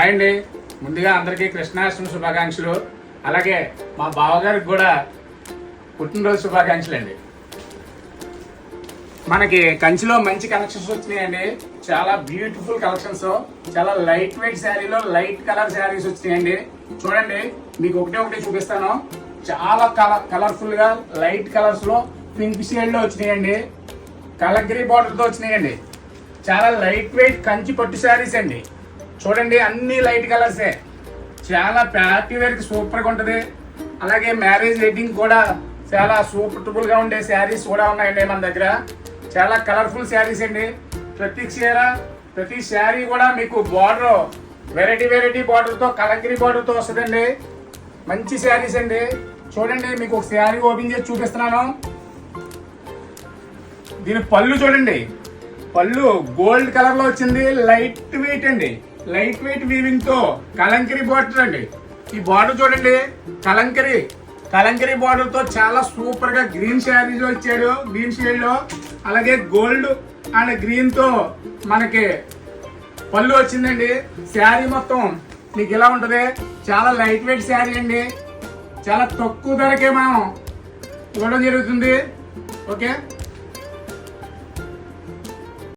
Hi అండి. ముందుగా అందరికీ కృష్ణాష్టమి శుభాకాంక్షలు. అలాగే మా బావగారికి కూడా పుట్టినరోజు శుభాకాంక్షలు అండి. మనకి కంచిలో మంచి కలెక్షన్స్ వచ్చినాయండి. చాలా బ్యూటిఫుల్ కలెక్షన్స్, చాలా లైట్ వెయిట్ శారీలో లైట్ కలర్ శారీస్ వచ్చినాయండి. చూడండి, మీకు ఒకటి చూపిస్తాను. చాలా కలర్ఫుల్ గా లైట్ కలర్స్ లో పింక్ షేడ్ లో వచ్చినాయండి. కలగిరి బార్డర్ తో వచ్చినాయండి. చాలా లైట్ వెయిట్ కంచి పట్టు శారీస్ అండి. చూడండి, అన్ని లైట్ కలర్సే. చాలా పార్టీ వేర్ కి సూపర్ గా ఉంటది. అలాగే మ్యారేజ్ వెడ్డింగ్ కూడా చాలా సూపర్టబుల్ గా ఉండే శారీస్ కూడా ఉన్నాయండి మన దగ్గర. చాలా కలర్ఫుల్ శారీస్ అండి. ప్రతి శారీ కూడా మీకు బార్డర్ వెరైటీ బార్డర్ తో కలంకరీ బార్డర్ తో వస్తుందండి. మంచి శారీస్ అండి. చూడండి, మీకు ఒక శారీ ఓపెన్ చేసి చూపిస్తున్నాను. దీని పళ్ళు చూడండి, పళ్ళు గోల్డ్ కలర్ లో వచ్చింది. లైట్ వెయిట్ అండి, లైట్ వెయిట్ వీవింగ్ తో కలంకరీ బార్డర్ అండి. ఈ బార్డర్ చూడండి, కలంకరీ బార్డర్ తో చాలా సూపర్ గా గ్రీన్ శారీస్ లో ఇచ్చాడు, గ్రీన్ షేడ్ లో. అలాగే గోల్డ్ అండ్ గ్రీన్ తో మనకి పళ్ళు వచ్చిందండి. శారీ మొత్తం మీకు ఇలా ఉంటది. చాలా లైట్ వెయిట్ శారీ అండి. చాలా తక్కువ ధరకే మనం ఇవ్వడం జరుగుతుంది. ఓకే.